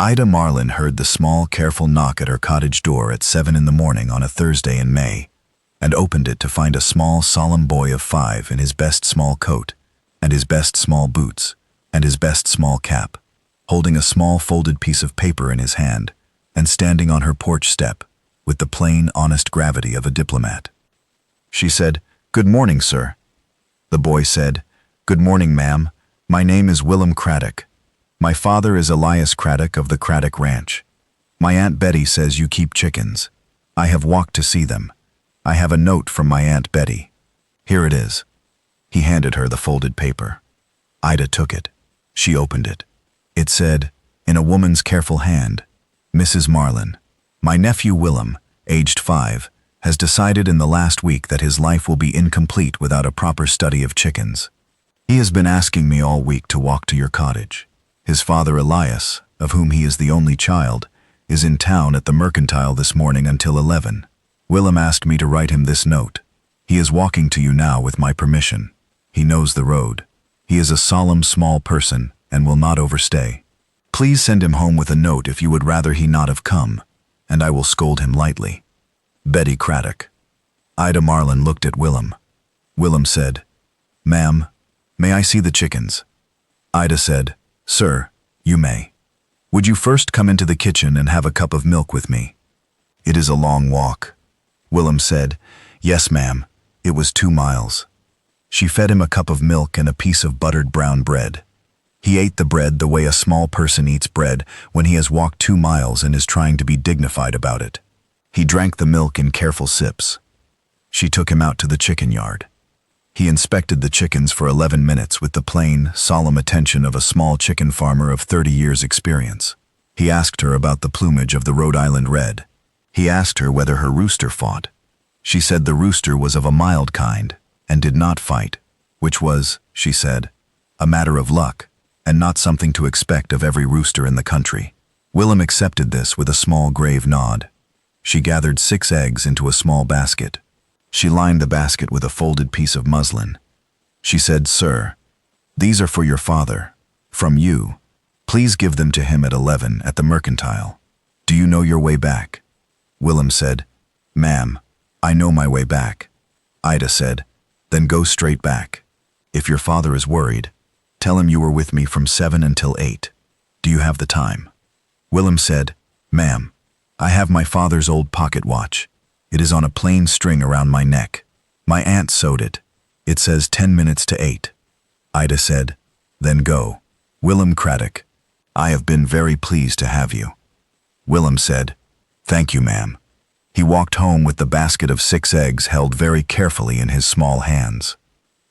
Ida Marlin heard the small, careful knock at her cottage door at 7 in the morning on a Thursday in May, and opened it to find a small, solemn boy of 5 in his best small coat, and his best small boots, and his best small cap, holding a small folded piece of paper in his hand, and standing on her porch step, with the plain, honest gravity of a diplomat. She said, "Good morning, sir." The boy said, "Good morning, ma'am. My name is Willem Craddock. My father is Elias Craddock of the Craddock Ranch. My Aunt Betty says you keep chickens. I have walked to see them. I have a note from my Aunt Betty. Here it is." He handed her the folded paper. Ida took it. She opened it. It said, in a woman's careful hand, "Mrs. Marlin, my nephew Willem, aged 5, has decided in the last week that his life will be incomplete without a proper study of chickens. He has been asking me all week to walk to your cottage. His father Elias, of whom he is the only child, is in town at the Mercantile this morning until 11. Willem asked me to write him this note. He is walking to you now with my permission. He knows the road. He is a solemn small person and will not overstay. Please send him home with a note if you would rather he not have come, and I will scold him lightly. Betty Craddock." Ida Marlin looked at Willem. Willem said, "Ma'am, may I see the chickens?" Ida said, "Sir, you may. Would you first come into the kitchen and have a cup of milk with me? It is a long walk." Willem said, "Yes, ma'am. It was 2 miles." She fed him a cup of milk and a piece of buttered brown bread. He ate the bread the way a small person eats bread when he has walked 2 miles and is trying to be dignified about it. He drank the milk in careful sips. She took him out to the chicken yard. He inspected the chickens for 11 minutes with the plain, solemn attention of a small chicken farmer of 30 years' experience. He asked her about the plumage of the Rhode Island Red. He asked her whether her rooster fought. She said the rooster was of a mild kind and did not fight, which was, she said, a matter of luck and not something to expect of every rooster in the country. Willem accepted this with a small grave nod. She gathered 6 eggs into a small basket. She lined the basket with a folded piece of muslin. She said, "Sir, these are for your father, from you. Please give them to him at 11 at the Mercantile. Do you know your way back?" Willem said, "Ma'am, I know my way back." Ida said, "Then go straight back. If your father is worried, tell him you were with me from 7 until 8. Do you have the time?" Willem said, "Ma'am, I have my father's old pocket watch. It is on a plain string around my neck. My aunt sewed it. It says 10 minutes to 8. Ida said, "Then go. Willem Craddock, I have been very pleased to have you." Willem said, "Thank you, ma'am." He walked home with the basket of 6 eggs held very carefully in his small hands.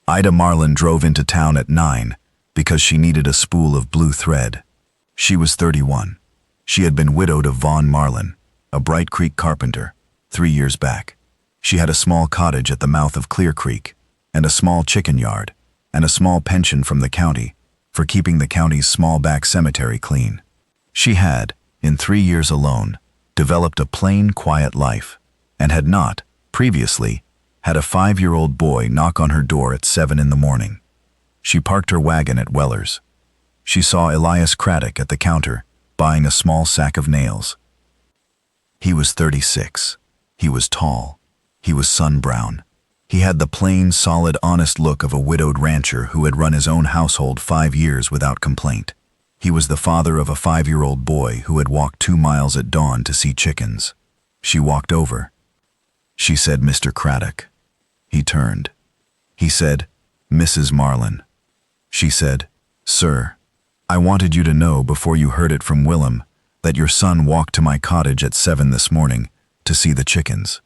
Ida Marlin drove into town at 9 because she needed a spool of blue thread. She was 31. She had been widowed of Vaughn Marlin, a Bright Creek carpenter, 3 years back. She had a small cottage at the mouth of Clear Creek, and a small chicken yard, and a small pension from the county for keeping the county's small back cemetery clean. She had, in 3 years alone, developed a plain, quiet life, and had not, previously, had a 5-year-old boy knock on her door at 7 in the morning. She parked her wagon at Weller's. She saw Elias Craddock at the counter, buying a small sack of nails. He was 36. He was tall. He was sun-brown. He had the plain, solid, honest look of a widowed rancher who had run his own household 5 years without complaint. He was the father of a 5-year-old boy who had walked 2 miles at dawn to see chickens. She walked over. She said, "Mr. Craddock." He turned. He said, "Mrs. Marlin." She said, "Sir, I wanted you to know before you heard it from Willem that your son walked to my cottage at 7 this morning to see the chickens.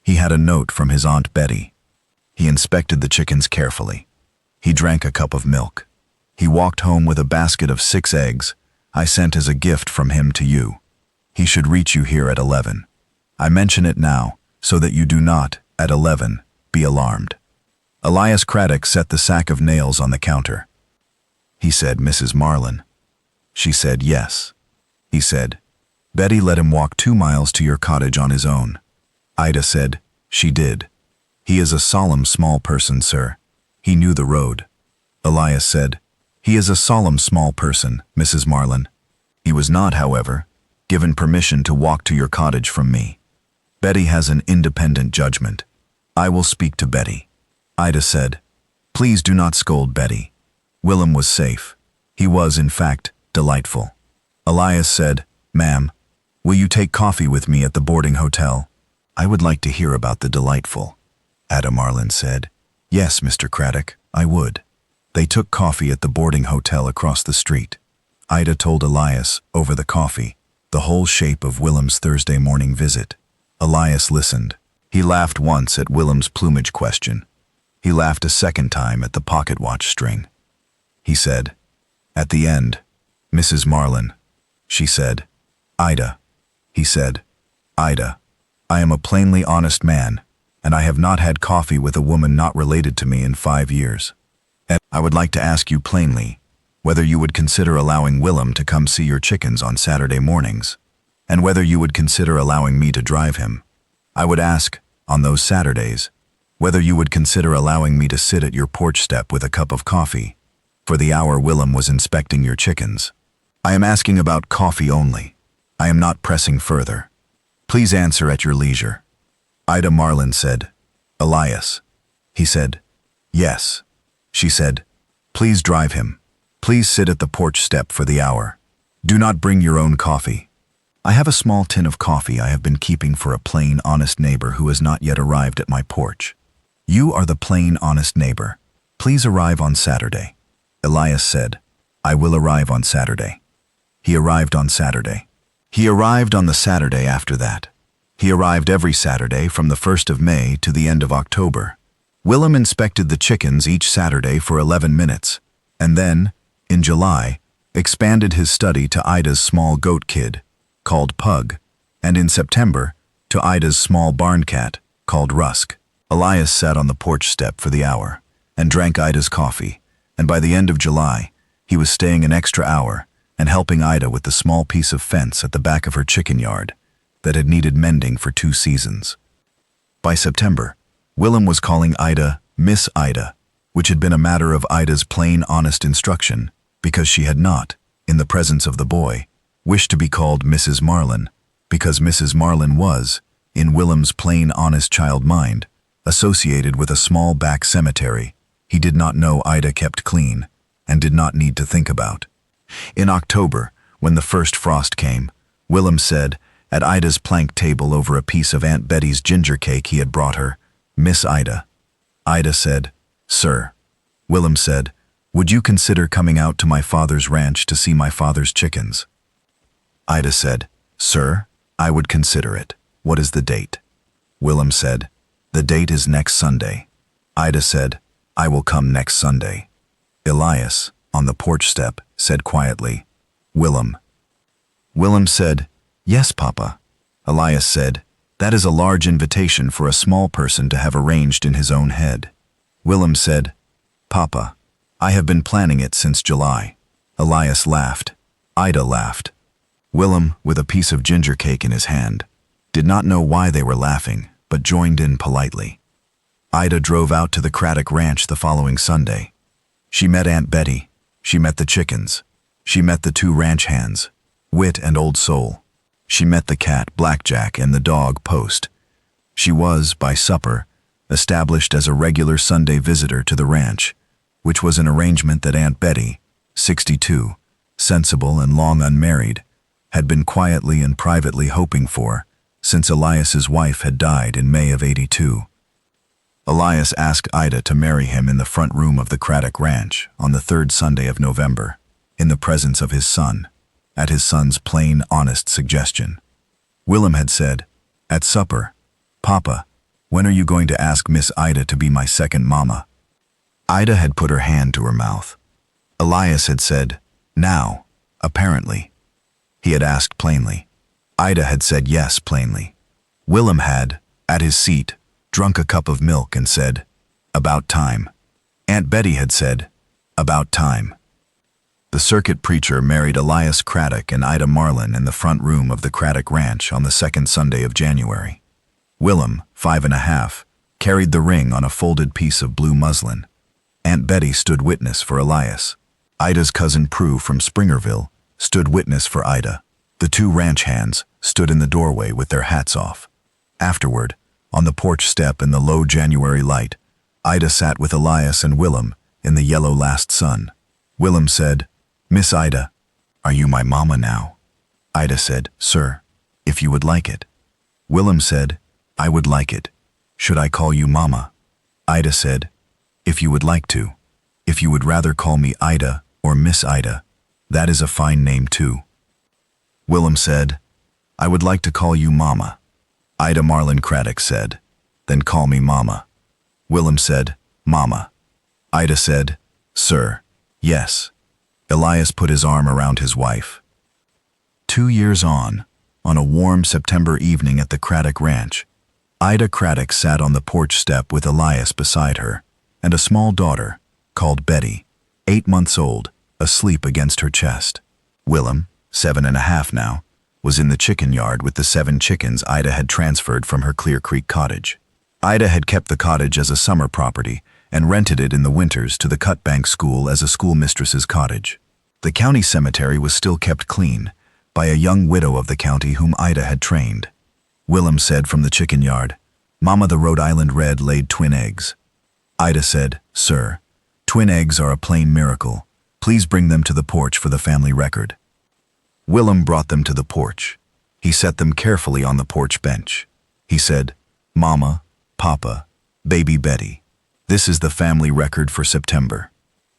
He had a note from his Aunt Betty. He inspected the chickens carefully. He drank a cup of milk. He walked home with a basket of 6 eggs I sent as a gift from him to you. He should reach you here at 11. I mention it now so that you do not, at 11, be alarmed." Elias Craddock set the sack of nails on the counter. He said, "Mrs. Marlin." She said, "Yes." He said, "Betty let him walk 2 miles to your cottage on his own." Ida said, "She did. He is a solemn small person, sir. He knew the road." Elias said, "He is a solemn small person, Mrs. Marlin. He was not, however, given permission to walk to your cottage from me. Betty has an independent judgment. I will speak to Betty. Ida said, Please do not scold Betty. Willem was safe. He was, in fact, delightful. Elias said, Ma'am, will you take coffee with me at the boarding hotel? I would like to hear about the delightful. Ada Marlin said, Yes, Mr. Craddock, I would. They took coffee at the boarding hotel across the street. Ida told Elias, over the coffee, the whole shape of Willem's Thursday morning visit. Elias listened. He laughed once at Willem's plumage question. He laughed a second time at the pocket watch string. He said, At the end, Mrs. Marlin, she said. Ida, he said. Ida, I am a plainly honest man, and I have not had coffee with a woman not related to me in 5 years. And I would like to ask you plainly whether you would consider allowing Willem to come see your chickens on Saturday mornings, and whether you would consider allowing me to drive him. I would ask, on those Saturdays, whether you would consider allowing me to sit at your porch step with a cup of coffee, for the hour Willem was inspecting your chickens. I am asking about coffee only. I am not pressing further. Please answer at your leisure. Ida Marlin said, Elias. He said, Yes. She said, Please drive him. Please sit at the porch step for the hour. Do not bring your own coffee. I have a small tin of coffee I have been keeping for a plain, honest neighbor who has not yet arrived at my porch. You are the plain, honest neighbor. Please arrive on Saturday. Elias said, I will arrive on Saturday. He arrived on Saturday. He arrived on the Saturday after that. He arrived every Saturday from the 1st of May to the end of October. Willem inspected the chickens each Saturday for 11 minutes, and then, in July, expanded his study to Ida's small goat kid, called Pug, and in September, to Ida's small barn cat, called Rusk. Elias sat on the porch step for the hour, and drank Ida's coffee, and by the end of July, he was staying an extra hour and helping Ida with the small piece of fence at the back of her chicken yard that had needed mending for 2 seasons. By September, Willem was calling Ida Miss Ida, which had been a matter of Ida's plain, honest instruction, because she had not, in the presence of the boy, wished to be called Mrs. Marlin, because Mrs. Marlin was, in Willem's plain, honest child mind, associated with a small back cemetery he did not know Ida kept clean and did not need to think about. In October, when the first frost came, Willem said, at Ida's plank table over a piece of Aunt Betty's ginger cake he had brought her, Miss Ida. Ida said, Sir. Willem said, Would you consider coming out to my father's ranch to see my father's chickens? Ida said, Sir, I would consider it. What is the date? Willem said, The date is next Sunday. Ida said, I will come next Sunday. Elias, on the porch step, said quietly, Willem. Willem said, Yes, Papa. Elias said, That is a large invitation for a small person to have arranged in his own head. Willem said, Papa, I have been planning it since July. Elias laughed. Ida laughed. Willem, with a piece of ginger cake in his hand, did not know why they were laughing, but joined in politely. Ida drove out to the Craddock Ranch the following Sunday. She met Aunt Betty. She met the chickens. She met the 2 ranch hands, Wit and Old Soul. She met the cat, Blackjack, and the dog, Post. She was, by supper, established as a regular Sunday visitor to the ranch, which was an arrangement that Aunt Betty, 62, sensible and long unmarried, had been quietly and privately hoping for since Elias's wife had died in May of '82. Elias asked Ida to marry him in the front room of the Craddock Ranch on the 3rd Sunday of November, in the presence of his son, at his son's plain, honest suggestion. Willem had said, at supper, Papa, when are you going to ask Miss Ida to be my second mama? Ida had put her hand to her mouth. Elias had said, now, apparently. He had asked plainly. Ida had said yes plainly. Willem had, at his seat, drunk a cup of milk and said, about time. Aunt Betty had said, about time. The circuit preacher married Elias Craddock and Ida Marlin in the front room of the Craddock Ranch on the 2nd Sunday of January. Willem, 5½, carried the ring on a folded piece of blue muslin. Aunt Betty stood witness for Elias. Ida's cousin Prue from Springerville, stood witness for Ida. The two ranch hands stood in the doorway with their hats off. Afterward, on the porch step in the low January light, Ida sat with Elias and Willem in the yellow last sun. Willem said, "Miss Ida, are you my mama now?" Ida said, "Sir, if you would like it." Willem said, "I would like it. Should I call you mama?" Ida said, "If you would like to. If you would rather call me Ida or Miss Ida, that is a fine name too." Willem said, "I would like to call you mama." Ida Marlin Craddock said, "Then call me mama." Willem said, "Mama." Ida said, "Sir, yes." Elias put his arm around his wife. 2 years on a warm September evening at the Craddock Ranch, Ida Craddock sat on the porch step with Elias beside her, and a small daughter, called Betty, 8 months old, asleep against her chest. Willem, 7.5 now, was in the chicken yard with the 7 chickens Ida had transferred from her Clear Creek cottage. Ida had kept the cottage as a summer property and rented it in the winters to the Cutbank School as a schoolmistress's cottage. The county cemetery was still kept clean by a young widow of the county whom Ida had trained. Willem said from the chicken yard, "Mama, the Rhode Island Red laid twin eggs." Ida said, "Sir, twin eggs are a plain miracle. Please bring them to the porch for the family record." Willem brought them to the porch. He set them carefully on the porch bench. He said, "Mama, Papa, baby Betty, this is the family record for September."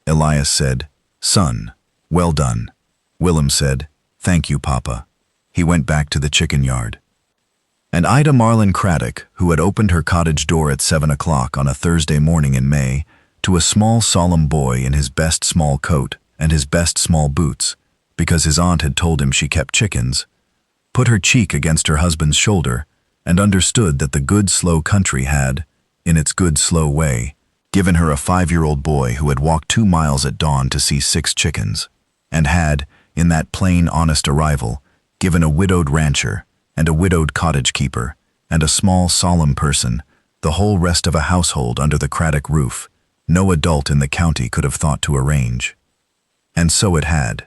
Elias said, "Son, well done." Willem said, "Thank you, Papa." He went back to the chicken yard. And Ida Marlin Craddock, who had opened her cottage door at 7 o'clock on a Thursday morning in May, to a small solemn boy in his best small coat and his best small boots, because his aunt had told him she kept chickens, put her cheek against her husband's shoulder and understood that the good slow country had, in its good slow way, given her a 5-year-old boy who had walked 2 miles at dawn to see 6 chickens, and had, in that plain honest arrival, given a widowed rancher and a widowed cottage keeper and a small solemn person the whole rest of a household under the Craddock roof no adult in the county could have thought to arrange. And so it had.